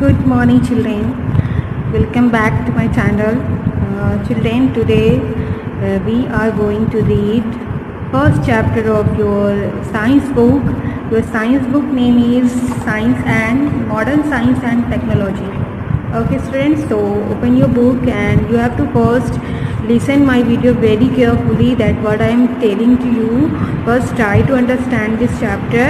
Good morning, children. Welcome back to my channel. Children, today we are going to read first chapter of your science book. Your science book name is Science and Modern Science and Technology. Okay, students, so open your book and you have to first listen my video very carefully that what I am telling to you. First try to understand this chapter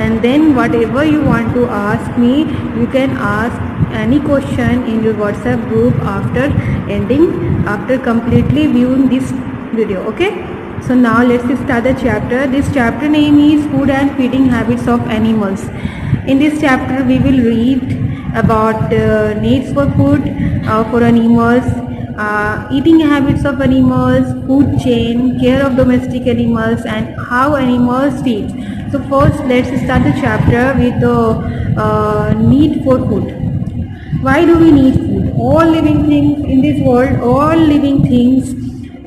and then whatever you want to ask me, you can ask any question in your WhatsApp group after completely viewing this video. Okay, so now let's start the chapter. This chapter name is Food and Feeding Habits of Animals. In this chapter we will read about needs for food for animals, eating habits of animals, food chain, care of domestic animals, and how animals feed. So first let's start the chapter with the need for food. Why do we need food? All living things in this world, all living things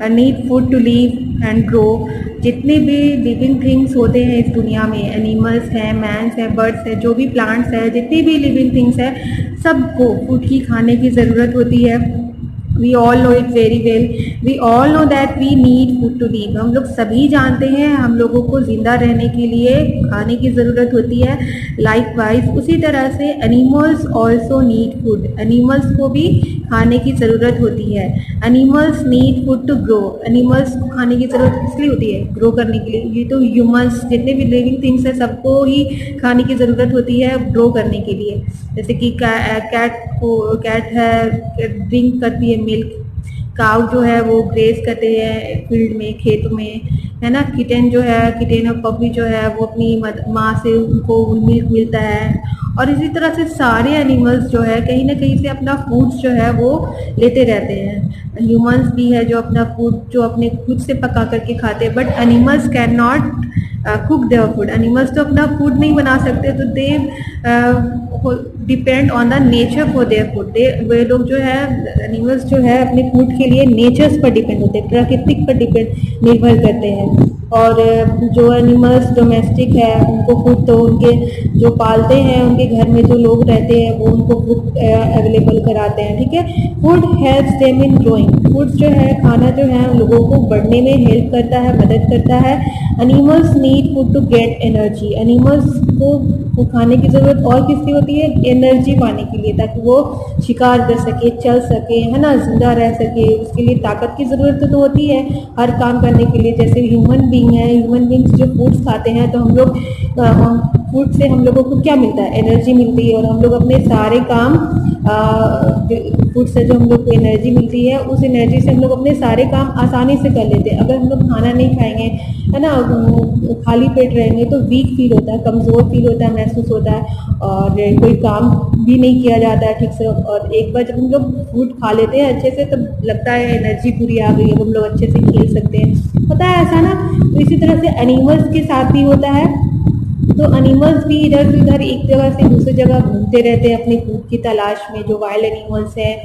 need food to live and grow. जितने भी living things होते हैं इस दुनिया में, animals हैं, men's हैं, birds हैं, जो भी प्लांट्स हैं, जितने भी लिविंग थिंग्स हैं, सबको फूड की खाने की ज़रूरत होती है. We all know it very well. We all know that we need food to live. हम लोग सभी जानते हैं हम लोगों को ज़िंदा रहने के लिए खाने की ज़रूरत होती है. Likewise, उसी तरह से animals also need food. Animals को भी खाने की ज़रूरत होती है. Animals need food to grow. Animals को खाने की ज़रूरत इसलिए होती है ग्रो करने के लिए. ये तो ह्यूमन्स जितने भी लिविंग थिंग्स हैं सबको ही खाने की ज़रूरत होती है ग्रो करने के लिए. जैसे कि कैट है ड्रिंक करती है मिल्क, काउ जो है वो ग्रेज करते हैं फील्ड में, खेत में, है ना. किटेन जो है, किटेन और पपी जो है वो अपनी माँ से उनको मिल्क मिलता है. और इसी तरह से सारे एनिमल्स जो है कहीं ना कहीं से अपना फूड जो है वो लेते रहते हैं. ह्यूमंस भी है जो अपना फूड जो अपने खुद से पका करके खाते हैं, but animals can not cook their food. Animals तो अपना फूड नहीं बना सकते, तो they depend on the nature for their food. वे लोग जो है एनिमल्स जो है अपने फूड के लिए नेचर्स पर डिपेंड होते हैं, प्राकृतिक पर निर्भर करते हैं. और जो एनिमल्स डोमेस्टिक है उनको फूड तो उनके जो पालते हैं उनके घर में जो लोग रहते हैं वो उनको फूड अवेलेबल कराते हैं. ठीक है. Food helps them in growing. Food जो है खाना जो है लोगों को बढ़ने में हेल्प करता है, मदद करता है. Animals need food to get energy. Animals को खाने की ज़रूरत और किसकी होती है? एनर्जी पाने के लिए, ताकि वो शिकार कर सके, चल सके, है ना, जिंदा रह सके. उसके लिए ताकत की ज़रूरत तो होती है हर काम करने के लिए. जैसे ह्यूमन बीइंग है, ह्यूमन बीइंग्स जो फूड्स खाते हैं तो हम लोग फूड से हम लोगों को क्या मिलता है? एनर्जी मिलती है. और हम लोग अपने सारे काम फूड से जो हम लोग को एनर्जी मिलती है उस एनर्जी से हम लोग अपने सारे काम आसानी से कर लेते हैं. अगर हम लोग खाना नहीं खाएंगे, है ना, खाली पेट रहेंगे तो वीक फील होता है, कमज़ोर फील होता है, महसूस होता है और कोई काम भी नहीं किया जाता है ठीक से. और एक बार जब हम लोग फूड खा लेते हैं अच्छे से तब लगता है एनर्जी पूरी आ गई, अब हम लोग अच्छे से खेल सकते हैं. पता है ऐसा ना. तो इसी तरह से एनिमल्स के साथ भी होता है. तो एनिमल्स भी इधर से उधर एक जगह से दूसरी जगह घूमते रहते हैं अपने फूड की तलाश में. जो वाइल्ड एनिमल्स हैं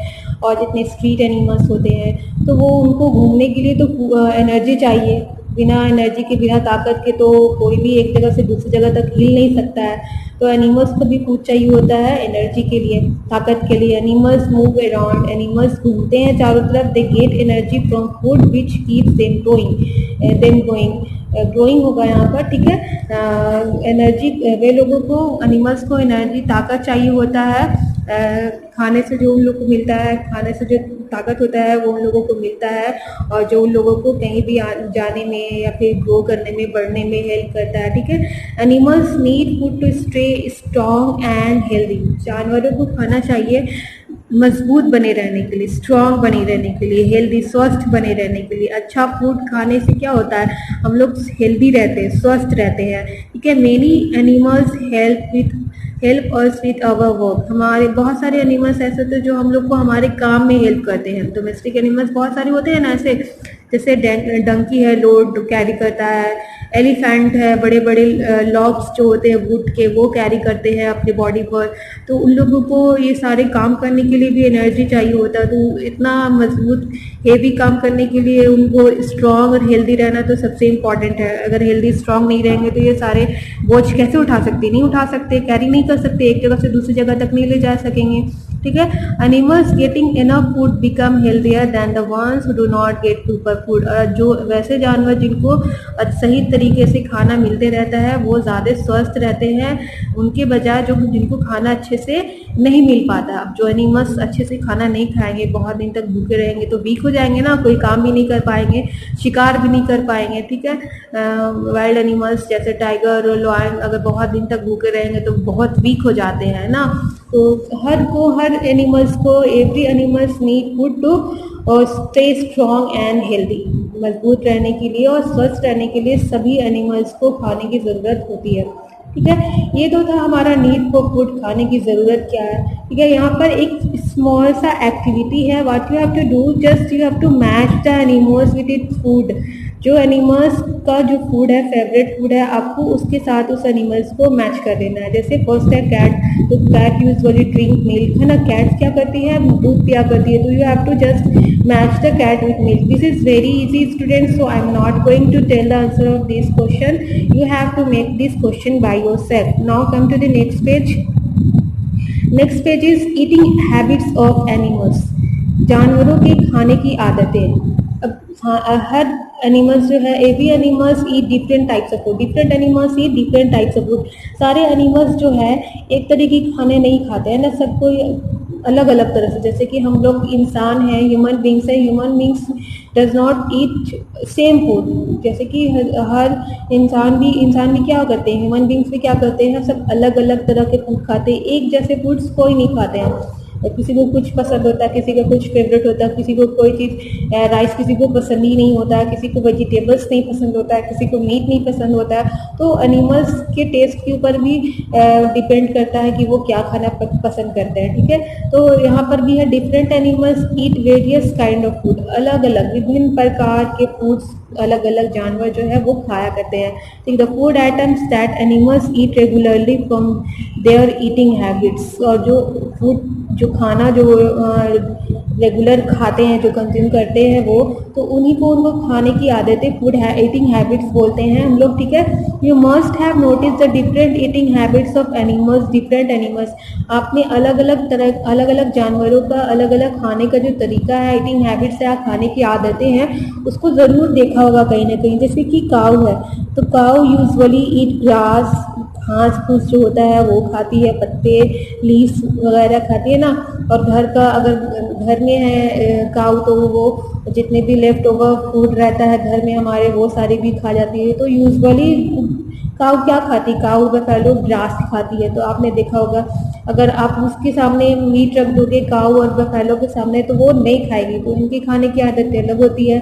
और जितने स्ट्रीट एनिमल्स होते हैं तो वो उनको घूमने के लिए तो एनर्जी चाहिए. बिना एनर्जी के, बिना ताकत के तो कोई भी एक जगह से दूसरी जगह तक हिल नहीं सकता है. तो एनिमल्स को भी फूड चाहिए होता है एनर्जी के लिए, ताकत के लिए. Animals move around. एनिमल्स घूमते हैं चारों तरफ. They get energy from food which keeps them growing. Growing होगा यहाँ पर. ठीक है. एनर्जी वे लोगों को, एनिमल्स को एनर्जी, ताकत चाहिए होता है. खाने से जो उन लोग को मिलता है, खाने से जो ताकत होता है वो उन लोगों को मिलता है और जो उन लोगों को कहीं भी जाने में या फिर ग्रो करने में, बढ़ने में हेल्प करता है. ठीक है. Animals need food to stay strong and healthy. जानवरों को खाना चाहिए मजबूत बने रहने के लिए, स्ट्रॉन्ग बने रहने के लिए, हेल्दी, स्वस्थ बने रहने के लिए. अच्छा फूड खाने से क्या होता है? हम लोग हेल्दी रहते हैं, स्वस्थ रहते हैं. ठीक है. Many animals help us with our work. हमारे बहुत सारे एनिमल्स ऐसे होते हैं जो हम लोग को हमारे काम में हेल्प करते हैं. डोमेस्टिक एनिमल्स बहुत सारे होते हैं ना ऐसे, जैसे डंकी है, लोड कैरी करता है. एलिफेंट है, बड़े बड़े लॉग्स जो होते हैं वुड के वो कैरी करते हैं अपने बॉडी पर। तो उन लोगों को ये सारे काम करने के लिए भी एनर्जी चाहिए होता है। तो इतना मजबूत हेवी काम करने के लिए उनको स्ट्रांग और हेल्दी रहना तो सबसे इम्पॉर्टेंट है। अगर हेल्दी स्ट्रांग नहीं रहेंगे तो ये सारे बोझ कैसे उठा सकते, नहीं उठा सकते, कैरी नहीं कर सकते, एक जगह से दूसरी जगह तक नहीं ले जा सकेंगे। ठीक है, animals getting enough food become healthier then the ones who do not get proper food. जो वैसे जानवर जिनको सही तरीके से खाना मिलते रहता है वो ज़्यादा स्वस्थ रहते हैं, उनके बजाय जो जिनको खाना अच्छे से नहीं मिल पाता। अब जो एनिमल्स अच्छे से खाना नहीं खाएंगे, बहुत दिन तक भूखे रहेंगे तो वीक हो जाएंगे ना, कोई काम भी नहीं कर पाएंगे, शिकार भी नहीं कर पाएंगे। ठीक है, वाइल्ड एनिमल्स जैसे टाइगर और लॉयन अगर बहुत दिन तक भूखे रहेंगे तो बहुत वीक हो जाते हैं ना। तो हर एनिमल्स को every animals need food to और स्टे स्ट्रॉन्ग एंड हेल्दी। मजबूत रहने के लिए और स्वस्थ रहने के लिए सभी एनिमल्स को खाने की ज़रूरत होती है। ठीक है, ये तो था हमारा नीड फॉर फूड, खाने की ज़रूरत क्या है। ठीक है, यहाँ पर एक स्मॉल सा एक्टिविटी है, what you have to do, just you have to match the animals with its food. जो एनिमल्स का जो फूड है, फेवरेट फूड है, आपको उसके साथ उस एनिमल्स को मैच कर देना है। जैसे फर्स्ट है कैट, तो कैट यूजुअली ड्रिंक मिल्क, है ना, कैट्स क्या करती है, दूध पिया करती है। तो you have to just match the cat with milk. This is very easy students, so I am not going to tell the answer of this question, you have to make this question by yourself. Now come to the next page. Next page is eating habits of animals, जानवरों के खाने की आदतें। अब हर animals जो है, every animals eat different types of food, different animals eat different types of food. सारे animals जो है एक तरीके के खाने नहीं खाते हैं ना, सबको अलग अलग तरह से। जैसे कि हम लोग इंसान हैं, ह्यूमन बींग्स हैं, human beings does not eat same food. जैसे कि हर इंसान भी क्या करते हैं, ह्यूमन बींग्स भी क्या करते हैं, सब अलग अलग तरह के फूड खाते हैं, एक जैसे फूड्स कोई नहीं खाते हैं। किसी को कुछ पसंद होता है, किसी का कुछ फेवरेट होता है, किसी को कोई चीज़ राइस किसी को पसंद ही नहीं होता है, किसी को वेजिटेबल्स नहीं पसंद होता है, किसी को मीट नहीं पसंद होता है। तो एनिमल्स के टेस्ट के ऊपर भी डिपेंड करता है कि वो क्या खाना पसंद करते हैं। ठीक है, तो यहाँ पर भी है different animals eat various kind of food, अलग अलग विभिन्न प्रकार के फूड्स अलग अलग जानवर जो है वो खाया करते हैं। ठीक, the food items that animals eat regularly from their eating habits, और जो फूड जो खाना जो रेगुलर खाते हैं, जो कंज्यूम करते हैं वो, तो उन्हीं को उनको खाने की आदतें फूड ईटिंग हैबिट्स बोलते हैं हम लोग। ठीक है, you must have notice the different eating habits of animals, different animals. आपने अलग अलग जानवरों का अलग अलग खाने का जो तरीका है, ईटिंग हैबिट्स है, खाने की आदतें हैं, उसको ज़रूर देखा होगा कहीं ना कहीं। जैसे कि काऊ है, तो काऊ यूजुअली ईट ग्रास, घास फूस जो होता है वो खाती है, पत्ते लीव्स वगैरह खाती है ना। और घर का अगर घर में है काऊ तो वो जितने भी लेफ्ट ओवर फूड रहता है घर में हमारे वो सारी भी खा जाती है। तो यूजुअली काऊ क्या खाती है, काऊ बफेलो ग्रास खाती है। तो आपने देखा होगा अगर आप उसके सामने मीट रख दोगे काऊ और बफेलो के सामने तो वो नहीं खाएगी। तो इनकी खाने की आदतें अलग होती है।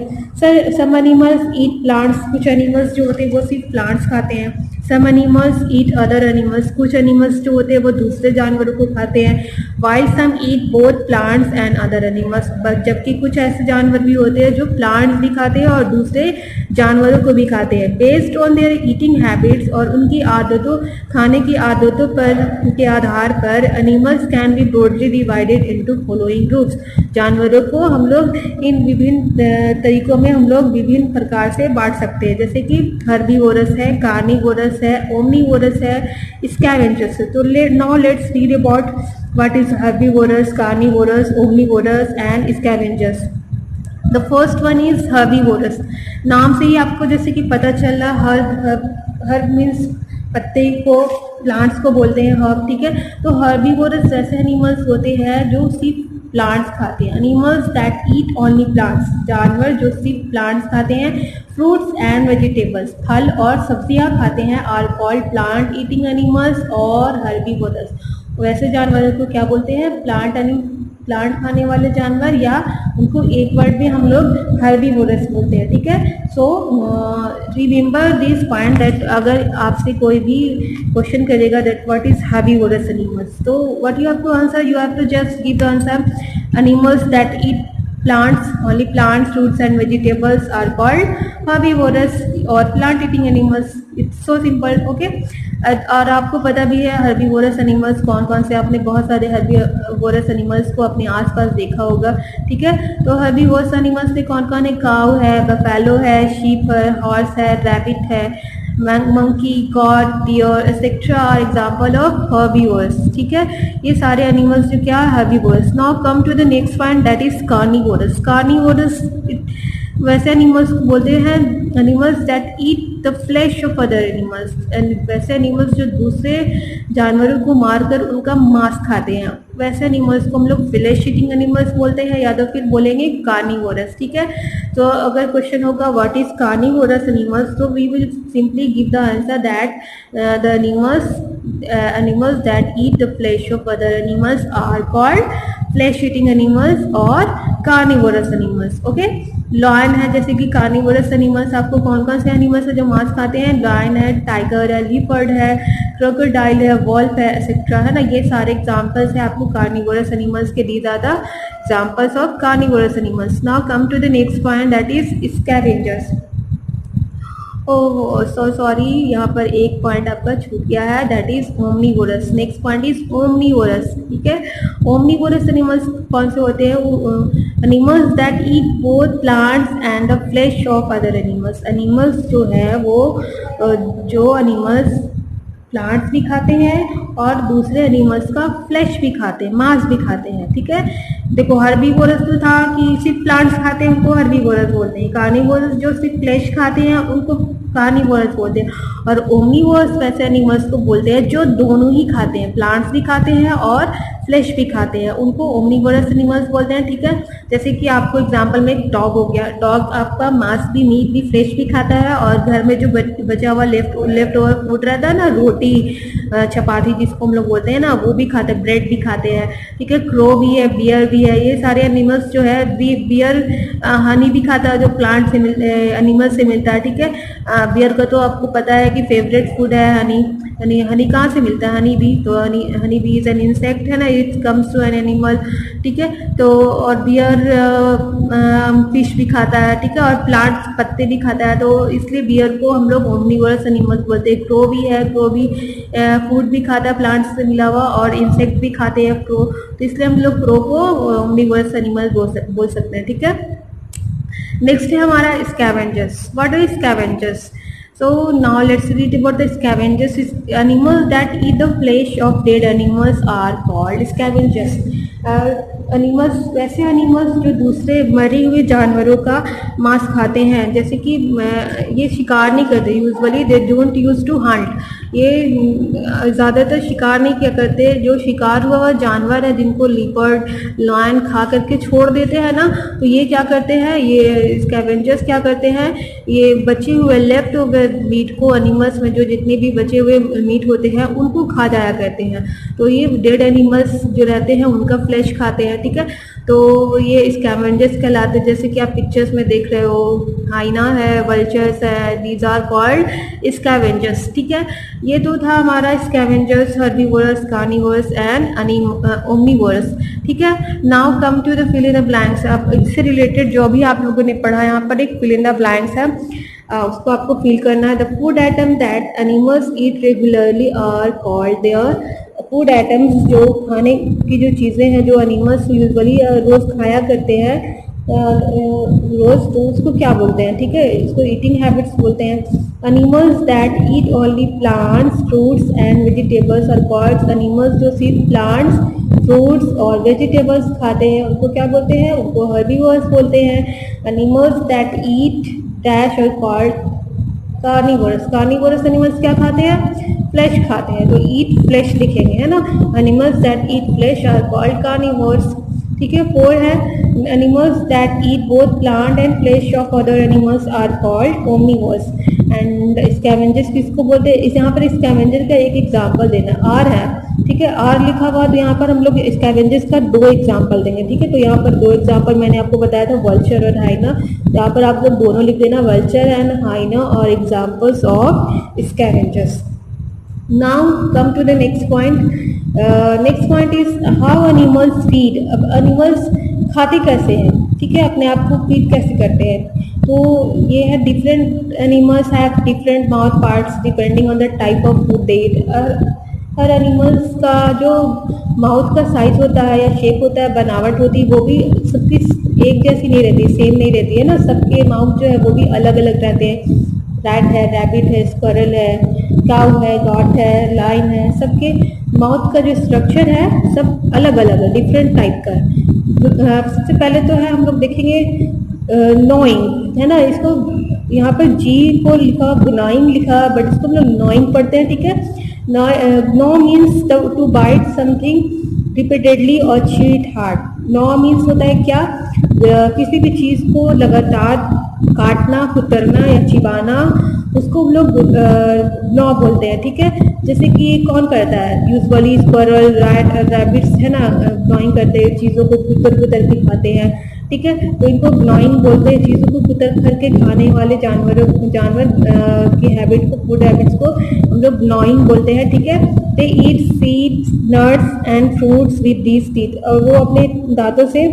सम एनिमल्स ईट प्लांट्स, कुछ एनिमल्स जो होते हैं वो सिर्फ प्लांट्स खाते हैं। Some animals eat other animals, कुछ एनिमल्स जो होते हैं वो दूसरे जानवरों को खाते हैं। While some eat both plants and other animals, जबकि कुछ ऐसे जानवर भी होते हैं जो प्लांट्स भी खाते हैं और दूसरे जानवरों को भी खाते हैं। Based on their eating habits, और उनकी आदतों खाने की आदतों पर के आधार पर animals can be broadly divided into following groups. जानवरों को हम लोग इन विभिन्न तरीकों में हम लोग विभिन्न प्रकार से बांट सकते हैं। जैसे कि हर्बीवोरस है, कार्निवोरस है, ओमनीवोरस है, स्कैवेंजर्स है। तो now let's read about what is herbivorous, carnivorous, omnivorous and scavengers. The first one is herbivorous. नाम से ही आपको जैसे कि पता चल रहा, हर्ब मीन्स पत्ते को, प्लांट्स को बोलते हैं हर्ब। ठीक है, तो हर्बीवोरस ऐसे एनिमल्स होते हैं जो सिर्फ प्लांट्स खाते हैं। Animals that eat only plants, जानवर जो सिर्फ प्लांट्स खाते हैं। फ्रूट्स एंड वेजिटेबल्स, फल और सब्जियां खाते हैं, are called plant eating animals और हर्बीवोरस। वैसे जानवरों को क्या बोलते हैं, प्लांट खाने वाले जानवर, या उनको एक वर्ड में हम लोग हर्बीवोरस बोलते हैं। ठीक है, so remember this point that अगर आपसे कोई भी क्वेश्चन करेगा that what is herbivorous animals, तो what you have to answer, you have to just give the answer animals that eat plants, only plants, fruits and vegetables are called herbivorous. और plant eating animals, it's so simple. Okay, और आपको पता भी है herbivorous animals कौन कौन से, आपने बहुत सारे हर्बीवोरस एनिमल्स को अपने आसपास देखा होगा। ठीक है, तो हर्बीवोरस एनिमल्स में कौन कौन है? काऊ है, बफेलो है, शीप है, हॉर्स है, रैबिट है, monkey, goat, deer, etc. are example of herbivores। ठीक है, ये सारे एनिमल्स जो क्या है herbivores। Now come to the next point, that is carnivorous। carnivorous वैसे एनिमल्स को बोलते हैं animals that eat the flesh of other animals, वैसे एनिमल्स जो दूसरे जानवरों को मारकर उनका मांस खाते हैं, वैसे एनिमल्स को हम लोग फ्लैश ईटिंग एनिमल्स बोलते हैं, या तो फिर बोलेंगे कार्निवोरस। ठीक है, तो अगर क्वेश्चन होगा व्हाट इज कार्निवोरस एनिमल्स, तो we will simply give the answer that the animals that eat the flesh of other animals are called flesh eating animals और carnivorous animals। ओके, लॉयन है जैसे कि कार्निवोरस एनिमल्स, आपको कौन कौन से animals है जो मांस खाते हैं? लॉयन है, टाइगर है, लिपर्ड है, क्रोकोडाइल है, वॉल्फ है, एक्सेट्रा, है ना। ये सारे एग्जांपल्स है आपको कार्निवोरस एनिमल्स के। These are the examples of carnivorous animals. Now come to the next point, that is scavengers. Oh so sorry, यहाँ पर एक पॉइंट आपका छूट गया है, that is omnivorous. Next point is omnivorous. ठीक है, ओमनीवोरस एनिमल्स कौन से होते हैं? Animals that eat both plants and the flesh of other animals. Animals जो है वो जो एनिमल्स प्लांट्स भी खाते हैं और दूसरे एनिमल्स का फ्लैश भी खाते हैं, मांस भी खाते हैं। ठीक है, देखो हर्बीवोरस तो था कि सिर्फ प्लांट्स खाते हैं उनको हर्बीवोरस बोलते हैं, कार्निवोरस जो सिर्फ फ्लैश खाते हैं उनको कार्निवोरस बोलते हैं, और ओमनीवोरस वैसे एनिमल्स को बोलते हैं जो दोनों ही खाते हैं, प्लांट्स भी खाते हैं और फ्लैश भी खाते हैं, उनको ओमनीवोरस एनिमल्स बोलते हैं। ठीक है, जैसे कि आपको एग्जांपल में एक डॉग हो गया, डॉग आपका मांस भी, मीट भी, फ्लैश भी खाता है, और घर में जो बचा हुआ लेफ्ट ओवर फूड रहता है ना, रोटी चपाती जिसको हम लोग बोलते हैं ना, वो भी खाते हैं, ब्रेड भी खाते हैं। ठीक है, क्रो भी है, बियर भी है, ये सारे एनिमल्स जो है, बियर हनी भी खाता है जो प्लांट से एनिमल से मिलता है। ठीक है, बियर का तो आपको पता है कि फेवरेट फूड है हनी। हनी कहाँ से मिलता है? हनी बी, तो honey bee is an insect, है ना, it comes to an animal. ठीक है, तो और बियर फिश भी खाता है। ठीक है, और प्लांट्स पत्ते भी खाता है, तो इसलिए बियर को हम लोग ओमनीवोरस एनिमल्स बोलते हैं। क्रो भी है, क्रो भी फूड भी खाता है प्लांट्स से मिला हुआ, और इंसेक्ट भी खाते हैं क्रो, तो इसलिए हम लोग क्रो को ओमनीवोरस एनिमल्स बोल सकते हैं। ठीक है, नेक्स्ट है हमारा scavengers. What are scavengers? So now let's read about the scavengers. Animals that eat the flesh of dead animals are called scavengers। Animals, वैसे एनिमल्स जो दूसरे मरे हुए जानवरों का मांस खाते हैं, जैसे कि ये शिकार नहीं करते usually, they don't use to hunt, ये ज़्यादातर शिकार नहीं किया करते। जो शिकार हुआ हुआ जानवर है जिनको लिपर्ड, लायन खा करके छोड़ देते हैं ना, तो ये क्या करते हैं, ये स्कैवेंजर्स क्या करते हैं, ये बचे हुए लेफ्ट ओवर मीट को, एनिमल्स में जो जितने भी बचे हुए मीट होते हैं उनको खा जाया करते हैं। तो ये डेड एनिमल्स जो रहते हैं उनका फ्लैश खाते हैं। ठीक है, तो ये स्कैवेंजर्स कहलाते हैं, जैसे कि आप पिक्चर्स में देख रहे हो, हाइना है, वल्चर्स है, दीज आर कॉल्ड स्कैवेंजर्स। ठीक है, ये तो था हमारा scavengers, herbivorous, carnivorous and omnivorous. ठीक है, now come to the fill in the blanks. अब इससे रिलेटेड जो भी आप लोगों ने पढ़ा, यहाँ पर एक फिल इन द ब्लैंक्स है, उसको आपको फिल करना है। The food item that animals eat regularly are called their food items. जो खाने की जो चीज़ें हैं जो एनिमल्स यूजुअली रोज़ खाया करते हैं रोज़, तो उसको क्या बोलते हैं? ठीक है, इसको ईटिंग हैबिट्स बोलते हैं। Animals that eat only plants, fruits and vegetables are called. Animals जो सिर्फ प्लांट्स, फ्रूट्स और वेजिटेबल्स खाते हैं उनको क्या बोलते हैं? उनको हर्बीवोरस बोलते हैं। एनिमल्स दैट ईट डैश और कॉल्ड कार्निवोरस। कार्निवोरस एनिमल्स क्या खाते हैं? फ्लैश खाते हैं, तो ईट फ्लैश लिखेंगे, है ना। Animals that eat flesh are called carnivorous. ठीक है, 4 है, animals that eat both plant and flesh of other animals are called omnivorous. And scavengers किसको बोलते हैं? इस यहाँ पर स्कैवेंजर का एक एग्जाम्पल देना, आर है। ठीक है, आर लिखा हुआ, तो यहाँ पर हम लोग स्कैवेंजर्स का 2 एग्जाम्पल देंगे। ठीक है, तो यहाँ पर 2 एग्जाम्पल मैंने आपको बताया था, वल्चर और हाइना, यहाँ पर आप लोग दोनों लिख देना, vulture and hyena are examples of scavengers. Now come to the next point. Next point is how animals feed. अब एनिमल्स खाते कैसे हैं? ठीक है, अपने आप को फीड कैसे करते हैं? तो ये है different animals have different mouth parts depending on the type of food they eat. Her animals का जो माउथ का साइज होता है या शेप होता है, बनावट होती है, वो भी सबकी एक जैसी नहीं रहती, सेम नहीं रहती है ना। सबके माउथ जो है वो भी अलग अलग रहते हैं। रैट है, रैबिट है, स्क्विरल है, काऊ है, गॉट है, लाइन है, सबके माउथ का जो स्ट्रक्चर है सब अलग अलग है, डिफरेंट टाइप का है। सबसे पहले तो है हम लोग देखेंगे नोइंग, है ना। इसको यहाँ पर जी को लिखा, ग्नाइंग लिखा, बट इसको हम लोग नोइंग पढ़ते हैं, ठीक है। Gnaw means to bite something repeatedly और ची इट हार्ड। नॉ मीन्स होता है क्या, किसी भी चीज को लगातार काटना, कुतरना या चिबाना, उसको हम लोग नॉ बोलते हैं, ठीक है। जैसे कि कौन करता है यूजुअली, स्क्विरल, रैबिट्स, है ना, gnawing करते हैं, चीज़ों को कुतर कुतर के खाते हैं, ठीक है। तो इनको gnawing बोलते हैं, चीज़ों को कुतर करके खाने वाले जानवर की हैबिट को, फूड हैबिट्स को हम लोग gnawing बोलते हैं, ठीक है। They eat seeds, nuts and fruits with these teeth, और वो अपने दांतों से,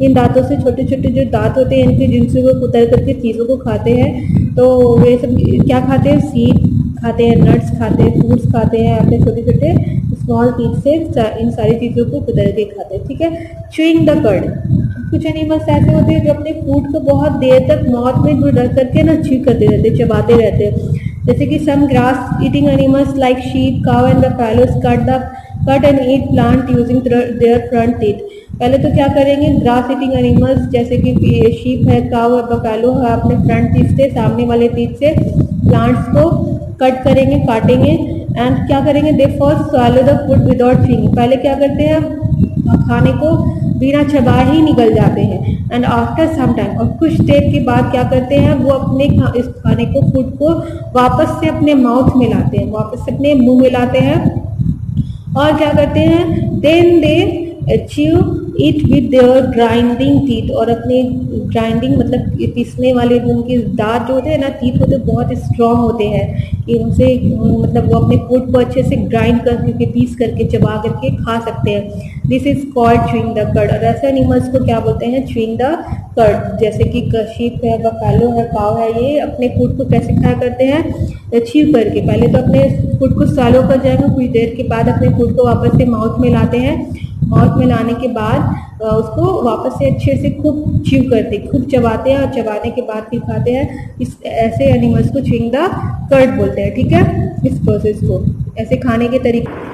इन दांतों से, छोटे छोटे जो दांत होते हैं इनके, जिनसे वो कुतर करके चीज़ों को खाते हैं। तो वे सब क्या खाते हैं, सीड खाते हैं, नट्स खाते हैं, फ्रूट्स खाते हैं, अपने छोटे छोटे स्मॉल टीथ से इन सारी चीज़ों को कुतर के खाते हैं, ठीक है। च्यूइंग द कर्ड, कुछ एनिमल्स ऐसे होते हैं जो अपने फूड को बहुत देर तक माउथ में रख करके ना च्यू करते रहते हैं, चबाते रहते हैं। जैसे कि some grass eating animals like sheep, cow and buffaloes cut and eat plant using their front teeth. पहले तो क्या करेंगे, ग्रास ईटिंग एनिमल्स जैसे कि शीप है, काउ है, बफेलो है, अपने फ्रंट टीथ से, सामने वाले टीथ से प्लांट्स को कट करेंगे, काटेंगे। एंड क्या करेंगे, they first swallow the food without chewing, पहले क्या करते हैं, खाने को बिना चबा ही निकल जाते हैं। एंड आफ्टर सम टाइम, और कुछ देर के बाद क्या करते हैं, वो अपने इस खाने को, फूड को वापस से अपने माउथ में लाते हैं, वापस से अपने मुंह में लाते हैं। और क्या करते हैं, then they chew it with their grinding teeth, और अपने ग्राइंडिंग मतलब पीसने वाले उनके दांत जो होते हैं ना, टीथ होते हैं, बहुत स्ट्रॉन्ग होते हैं कि उनसे मतलब वो अपने फूड को अच्छे से ग्राइंड करके, पीस करके, चबा करके खा सकते हैं। This is called chewing the curd. और ऐसे एनिमल्स को क्या बोलते हैं, च्यूइंग द कर्ड। जैसे कि शीप है, बफेलो है, काऊ है, ये अपने फूड को कैसे खाया करते हैं, च्यू करके। पहले तो अपने फूड को स्वैलो कर जाएंगे, कुछ देर के बाद अपने फूड को वापस से माउथ में लाते हैं। माउथ में लाने के बाद उसको वापस से अच्छे से खूब च्यू करते, खूब चबाते हैं, और चबाने के बाद फिर खाते हैं। इस ऐसे एनिमल्स को च्यूइंग द कर्ड बोलते हैं, ठीक है। इस प्रोसेस को, ऐसे खाने के तरीके।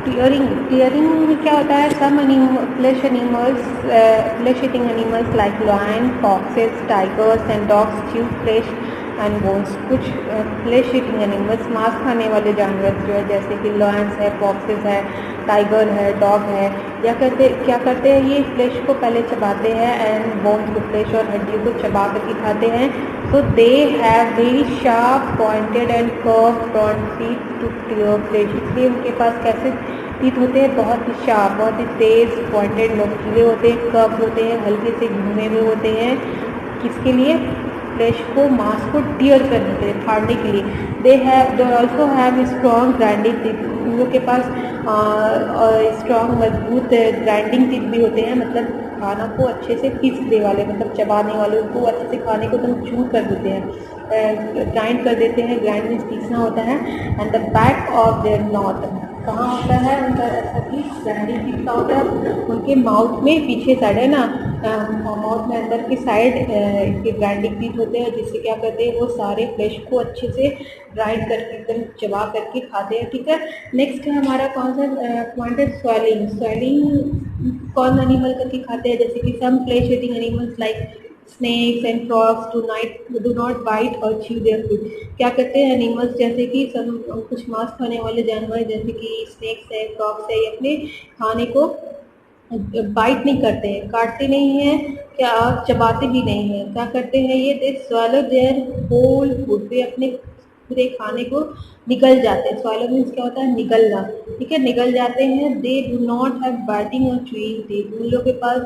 टीयरिंग में क्या होता है, some flesh animals, flesh eating animals like lion, foxes, tigers and dogs chew flesh and bones. कुछ फ्लेश ईटिंग एनिमल्स, मांस खाने वाले जानवर जो है, जैसे कि लॉयंस है, फॉक्सेस है, टाइगर है, डॉग है, क्या करते हैं, ये फ्लेश को पहले चबाते हैं, एंड बोन्स को, फ्लेश और हड्डियों को चबा करके खाते हैं। So they have very sharp pointed and curve front teeth to tear flesh, इसलिए उनके पास कैसे टीथ होते हैं, बहुत ही शार्प, बहुत ही तेज, पॉइंटेड, नोकीले होते हैं, कर्व होते हैं, हल्के से घूमे हुए होते हैं। किसके लिए, फ्लेश को, मांस को टियर करने के लिए, फाड़ने के लिए। They also have strong grinding teeth, उन लोग के पास स्ट्रॉन्ग मजबूत ग्राइंडिंग टीथ भी होते हैं, मतलब खाना को अच्छे से पीसने वाले, मतलब चबाने वाले, उनको अच्छे से खाने को एकदम चू कर देते हैं, ग्राइंड कर देते हैं। ग्राइंड मीन्स पीसना होता है। And the back of their not, कहाँ होता है उनका, ऐसा कि ग्राइंडिंग टीथ का होता है उनके माउथ में, पीछे साइड है ना, माउथ में अंदर की साइड इनके ग्राइंडिंग टीथ होते हैं, जिससे क्या करते हैं, वो सारे फ्लेश को अच्छे से ग्राइंड करके, एकदम चबा करके खाते हैं, ठीक है। नेक्स्ट है हमारा कौन सा पॉइंट है, स्वेलिंग। स्वेलिंग कौन एनिमल करके खाते हैं, जैसे कि some flesh eating animals like snakes and frogs do not bite और च्यू देयर फूड। क्या करते हैं एनिमल्स, जैसे कि कुछ मांस खाने वाले जानवर, जैसे कि स्नेक्स है, फ्रॉग्स है, ये अपने खाने को बाइट नहीं करते हैं, काटते नहीं हैं, क्या चबाते भी नहीं हैं। क्या करते हैं ये, दे स्वैलो देयर होल फूड, वे अपने पूरे खाने को निगल जाते हैं। स्वैलो मीन्स क्या होता है, निगलना, ठीक है, निगल जाते हैं। They do not have biting और च्यूइंग टीथ, उन लोगों के पास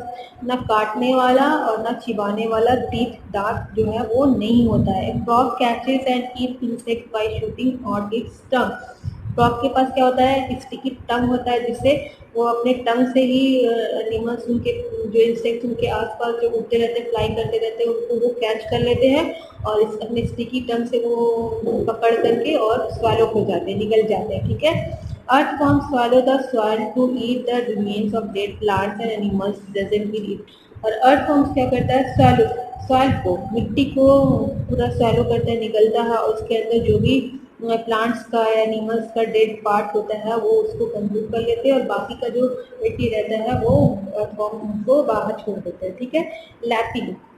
ना काटने वाला और ना चिबाने वाला टीथ, दांत जो है वो नहीं होता है। Frog catches and eat insect by shooting on its tongue. Frog के पास क्या होता है, स्टिकी टंग होता है, जिससे वो अपने टंग से ही एनिमल्स उनके जो इंसेक्ट्स उनके आसपास जो उड़ते रहते हैं, फ्लाई करते रहते हैं, उनको वो कैच कर लेते हैं और इस अपने स्टिकी टंग से वो पकड़ करके और स्वैलो हो जाते हैं, निगल जाते हैं, ठीक है। Earthworms swallow the soil to eat the remains of dead plants and animals doesn't will eat. और earthworms क्या करता है, सॉइल को, मिट्टी को पूरा स्वैलो करता है, निगलता है और उसके अंदर जो भी प्लांट्स का या एनिमल्स का डेड पार्ट होता है वो उसको कंज्यूम कर लेते हैं और बाकी का जो मिट्टी रहता है वो earthworm को बाहर छोड़ देते हैं, ठीक है।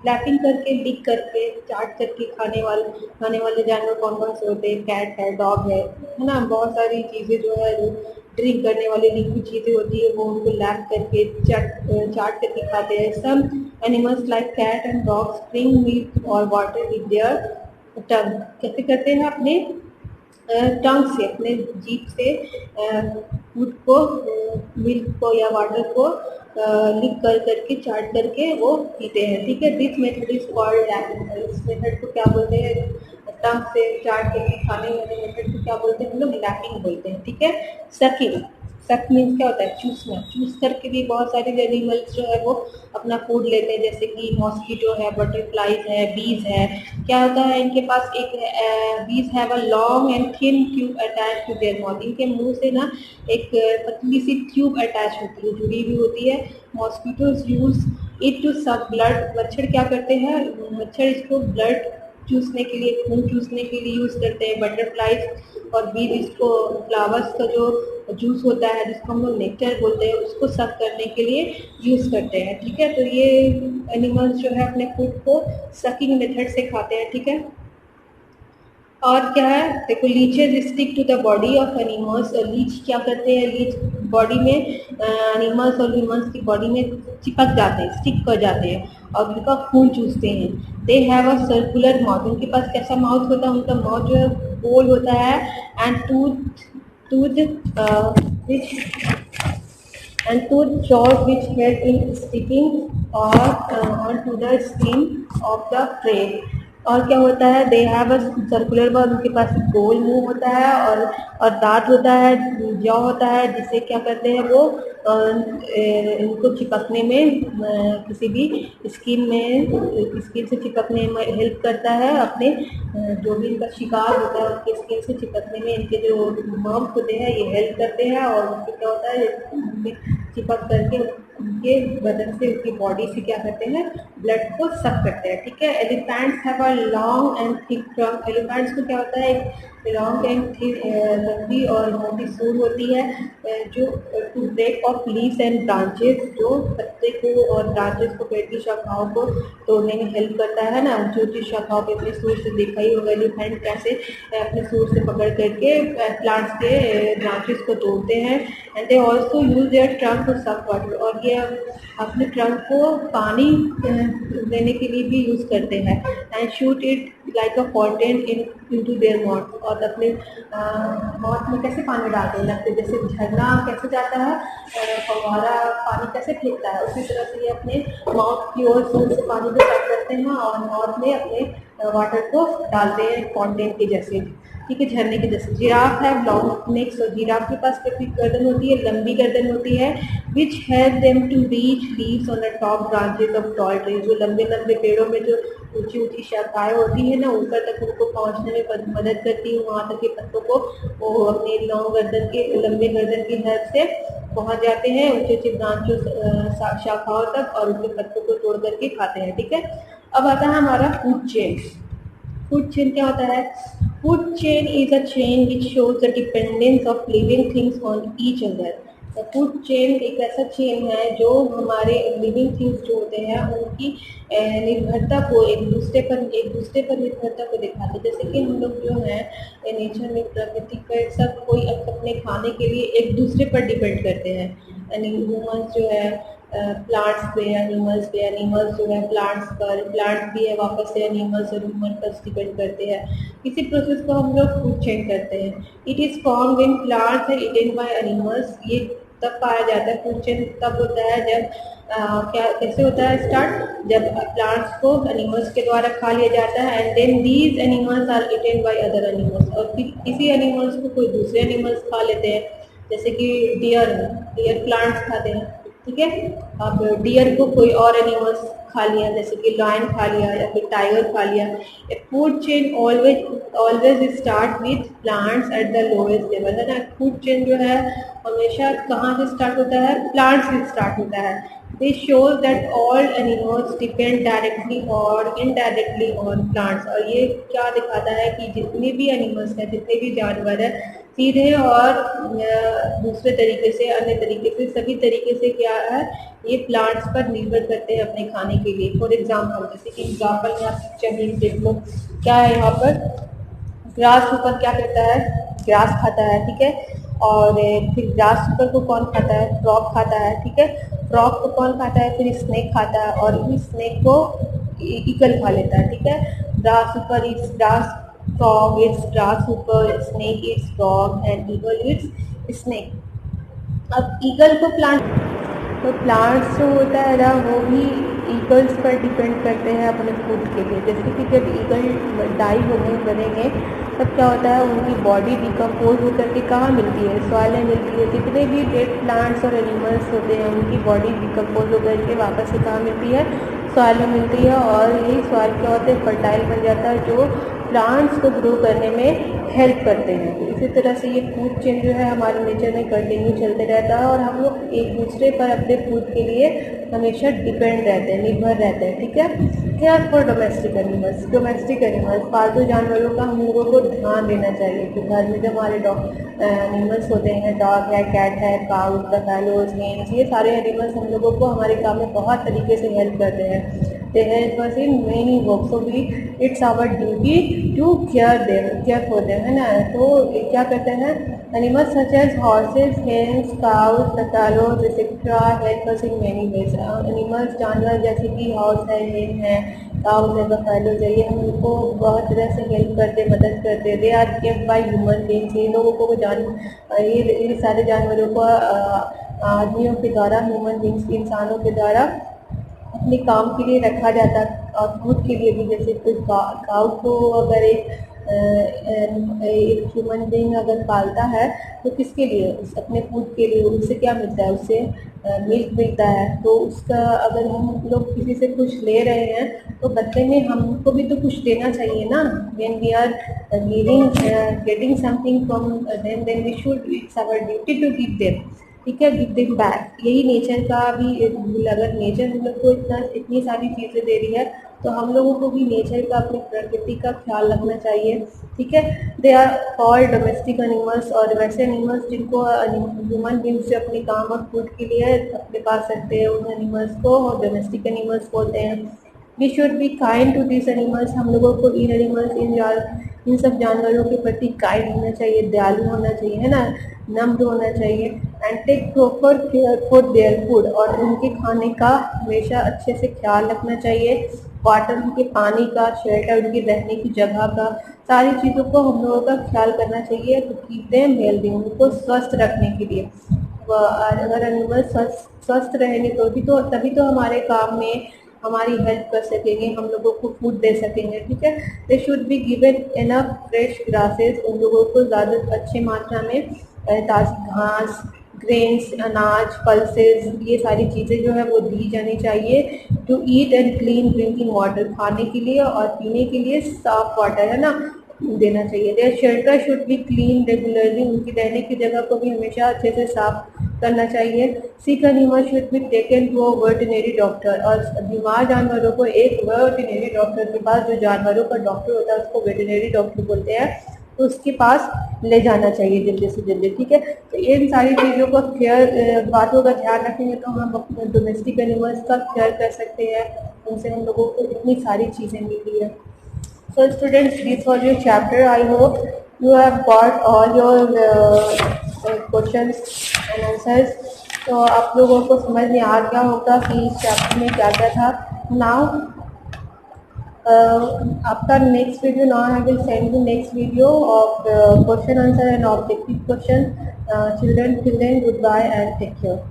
लैपिंग करके, लिक करके, चाट करके खाने वाले जानवर कौन कौन से होते हैं, कैट है, डॉग है ना, बहुत सारी चीज़ें जो है जो ड्रिंक करने वाली लिक्विड चीज़ें होती है वो उनको लैप करके चाट करके खाते हैं। Some animals like cat and dog drink milk और वाटर विद देयर टंग, कैसे करते हैं, अपने टंग से, अपने जीभ से फूड को, मिल्क को या वाटर को लिक करके चाट करके वो पीते हैं, ठीक है। This method is called lapping. इस मेथड को क्या बोलते हैं, टंग से चाट करके खाने वाले मेथड को क्या बोलते हैं हम लोग, लैपिंग बोलते हैं, ठीक है। सक मीन्स क्या होता है, चूस करके भी बहुत सारे एनिमल्स जो है वो अपना फूड लेते हैं, जैसे कि मॉस्किटो है, बटरफ्लाइज है, बीज है। क्या होता है इनके पास, एक bees have a long and thin tube attach to their mouth, इनके मुंह से ना एक पतली सी ट्यूब अटैच होती है, जुड़ी हुई होती है। Mosquitoes use it to suck blood, मच्छर क्या करते हैं, मच्छर इसको ब्लड चूसने के लिए, खून चूसने के लिए यूज़ करते हैं। बटरफ्लाइज और बीज इसको फ्लावर्स का जो जूस होता है जिसको हम लोग नेक्टर बोलते हैं उसको सक करने के लिए यूज़ करते हैं, ठीक है। तो ये एनिमल्स जो है अपने फूड को सकिंग मेथड से खाते हैं, ठीक है। और क्या है, देखो, leeches stick to the body of animals. Leech क्या करते हैं, लीच बॉडी में एनिमल्स और ह्यूमन्स की बॉडी में चिपक जाते हैं, स्टिक कर जाते हैं और उनका खून चूसते हैं। They have a circular mouth, उनके पास कैसा माउथ होता है, उनका माउथ जो है गोल होता है। And tooth jaws which help in sticking or onto the skin of the prey। और क्या होता है, they have a circular mouth, उनके पास गोल मुंह होता है और दांत होता है, जॉ होता है, जिससे क्या करते हैं वो इनको चिपकने में, किसी भी स्किन से चिपकने में हेल्प करता है। अपने जो भी इनका शिकार होता है उनके स्किन से चिपकने में इनके जो नर्व्स होते हैं ये हेल्प करते हैं और उससे क्या होता है, चिपक करके उनके बदन से, उनकी बॉडी से क्या करते हैं, ब्लड को सक करते हैं, ठीक है। Elephants have a long and thick trunk. Elephants को क्या होता है, एक लॉन्ग एंड थिक लंबी और मोटी सूंड होती है जो to break off leaves and branches, जो पत्ते को और ब्रांचेस को, पेड़ की शाखाओं को तोड़ने में हेल्प करता है ना। ऊंची शाखाओं के अपने सूंड से देखा ही होगा एलिफेंट कैसे अपने सूंड से पकड़ करके प्लांट्स के ब्रांचेस को तोड़ते हैं। And they also use their trunk to suck water, और ये अपने ट्रंक को पानी देने के लिए भी यूज़ करते हैं। And shoot it like a fountain into their mouth, और अपने माउथ में कैसे पानी डालते हैं, लगते जैसे झरना कैसे जाता है, फव्वारा पानी कैसे फेंकता है, उसी तरह से ये अपने माउथ की ओर सूंड से पानी को सक करते हैं और माउथ में अपने वाटर को डालते हैं फाउंटेन के जैसे, ठीक है, झरने के जैसे। जिराफ है लॉन्ग नेक्स, और जिराफ के पास कितनी गर्दन होती है, लंबी गर्दन होती है। Which help them to reach leaves on the top branches of tall trees, जो लंबे लंबे पेड़ों में जो ऊंची ऊंची शाखाएं होती है ना, ऊपर तक उनको पहुंचने में मदद करती है, वहां तक के पत्तों को वो अपने लंबे गर्दन की हेल्प से पहुंच जाते हैं ऊंचे ऊंचे ब्रांचों शाखाओं तक और उनके पत्तों को तोड़ करके खाते हैं, ठीक है। अब आता है हमारा फूड चेन। फूड चेन क्या होता है, food chain is a chain which shows the dependence of living things on each other. Food chain एक ऐसा चेन है जो हमारे लिविंग थिंग्स जो होते हैं उनकी निर्भरता को एक दूसरे पर निर्भरता को दिखाते हैं। जैसे कि हम लोग जो है नेचर में, प्रकृति पर, सब कोई अपने खाने के लिए एक दूसरे पर डिपेंड करते हैं। यानी ह्यूमन्स जो है प्लांट्स पे, एनिमल्स जो है प्लांट्स पर, प्लांट्स भी है वापस से एनिमल्स और ह्यूमन पर डिपेंड करते हैं। इसी प्रोसेस को हम लोग फूड चेन करते हैं। It is form when plants are eaten by animals. ये तब पाया जाता है, फूड चेन तब होता है जब कैसे होता है स्टार्ट, जब प्लांट्स को एनिमल्स के द्वारा खा लिया जाता है and then these animals are eaten by other animals, और फिर इसी एनिमल्स को कोई दूसरे एनिमल्स खा लेते हैं। जैसे कि डियर प्लांट्स खाते हैं, ठीक है। अब डियर को कोई और एनिमल्स खा लिया, जैसे कि लायन खा लिया या फिर टाइगर खा लिया। ए food chain always start with plants at the lowest level, है ना। फूड चेन जो है हमेशा कहाँ से स्टार्ट होता है, प्लांट्स से स्टार्ट होता है। This shows that all animals depend directly और इनडायरेक्टली ऑन प्लांट्स। और ये क्या दिखाता है कि जितने भी एनिमल्स हैं, जितने भी जानवर हैं, सीधे और दूसरे तरीके से, अन्य तरीके से, सभी तरीके से क्या है, ये प्लांट्स पर निर्भर करते हैं अपने खाने के लिए। फॉर एग्जाम्पल, जैसे कि एग्जाम्पल में आप पिक्चर में देख लो, क्या है यहाँ पर, ग्रास ऊपर क्या करता है, ग्रास खाता है, ठीक है। और फिर ग्रास ऊपर को कौन खाता है, फ्रॉग खाता है, ठीक है। फ्रॉग को कौन खाता है, फिर स्नेक खाता है, और इस स्नेक को ईगल खा लेता है, ठीक है। ग्रास ऊपर is grass, frog eats grasshopper, snake eats frog and eagle eats snake। अब ईगल को प्लांट, तो प्लांट्स जो होता है ना, वो भी ईगल्स पर डिपेंड करते हैं अपने फूड के लिए। जैसे कि जब ईगल डाई होने बनेंगे तब क्या होता है, उनकी बॉडी डिकम्पोज होकर के कहाँ मिलती है, सॉइल में मिलती है। जितने भी डेड प्लांट्स और एनिमल्स होते हैं उनकी बॉडी डिकम्पोज होकर के वापस से कहाँ मिलती है, सॉइल में मिलती है। और यही सॉइल क्या होते हैं, फर्टाइल बन जाता है, जो प्लांट्स को ग्रो करने में हेल्प करते हैं। तो इसी तरह से ये फूड चेन जो है हमारे नेचर में कंटिन्यू चलते रहता है, और हम लोग एक दूसरे पर अपने फूड के लिए हमेशा डिपेंड रहते हैं, निर्भर रहते हैं, ठीक है। Care for domestic animals, domestic animals, पालतू जानवरों का हम लोगों को ध्यान देना चाहिए। कि घर में जो हमारे एनिमल्स होते हैं, डॉग है, कैट है, काउज, बफेलोज, हेन्स, ये सारे एनिमल्स हम लोगों को हमारे काम में बहुत तरीके से हेल्प करते हैं। They help us in many work, so we it's our duty to care for them, है ना। तो क्या करते हैं, animals such as horses, hens, cows, buffaloes etcetera help us in many ways. Animals, जानवर जैसे कि हॉर्स है, हेन है, काउज है, बफेलोज है, ये हम लोग को बहुत तरह से हेल्प करते, मदद करते। They are kept by human beings, ये लोगों को ये सारे जानवरों को आदमियों के द्वारा, ह्यूमन बींग्स, इंसानों के द्वारा अपने काम के लिए रखा जाता है, और फूड के लिए भी। जैसे कोई काऊ को अगर एक ह्यूमन बीइंग अगर पालता है तो किसके लिए, अपने फूड के लिए। उससे क्या मिलता है, उससे मिल्क मिलता है। तो उसका अगर हम लोग किसी से कुछ ले रहे हैं तो बदले में हमको भी तो कुछ देना चाहिए ना। When we are getting something from then we should, it's our duty to give them, ठीक है, गिव देम बैक। यही नेचर का भी रूल, अगर नेचर हम लोग को इतनी सारी चीज़ें दे रही है तो हम लोगों को भी नेचर का, अपनी प्रकृति का ख्याल रखना चाहिए, ठीक है। They are called domestic animals, और वैसे एनिमल्स जिनको ह्यूमन बींग्स जो अपने काम और फूड के लिए अपने पास रखते हैं, उन एनिमल्स को डोमेस्टिक एनिमल्स बोलते हैं। We should be kind to this animals, हम लोगों को इन एनिमल्स, इन सब जानवरों के प्रति काइंड होना चाहिए, दयालु होना चाहिए, है ना, नम्र होना चाहिए। And take proper care for their food, और उनके खाने का हमेशा अच्छे से ख्याल रखना चाहिए। वाटर, उनके पानी का, शेल्टर, उनकी रहने की जगह का, सारी चीज़ों को हम लोगों का ख्याल करना चाहिए टू कीप देम हेल्दी, उनको स्वस्थ रखने के लिए। अगर एनिमल स्वस्थ रहेंगे तभी तो हमारे काम में हमारी हेल्प कर सकेंगे, हम लोगों को फूड दे सकेंगे, ठीक है। They should be given enough fresh grasses, उन लोगों को ज़्यादा अच्छी मात्रा में ताज़ी घास, ग्रेन्स, अनाज, पल्सेस, ये सारी चीज़ें जो है वो दी जानी चाहिए। To eat and clean drinking water, खाने के लिए और पीने के लिए साफ वाटर, है ना, देना चाहिए। Their shelter should be clean regularly, उनकी रहने की जगह को भी हमेशा अच्छे से साफ करना चाहिए। Sick animal should be taken to a veterinary doctor, और बीमार जानवरों को एक वेटरनरी डॉक्टर के पास, जो जानवरों का डॉक्टर होता है उसको वेटरनरी डॉक्टर बोलते हैं, तो उसके पास ले जाना चाहिए जल्दी से जल्दी, ठीक है। तो इन सारी चीज़ों का बातों का ध्यान रखेंगे तो हम अपने डोमेस्टिक एनिमल्स का केयर कर सकते हैं, उनसे हम लोगों को इतनी सारी चीज़ें मिलती है। So students, this was your chapter. I hope you have got all your questions and answers. तो आप लोगों को समझ में आ गया होगा कि इस चैप्टर में क्या क्या था। Now after next video, now I will send you next video of question answer and objective question. Children, till then, goodbye and take care.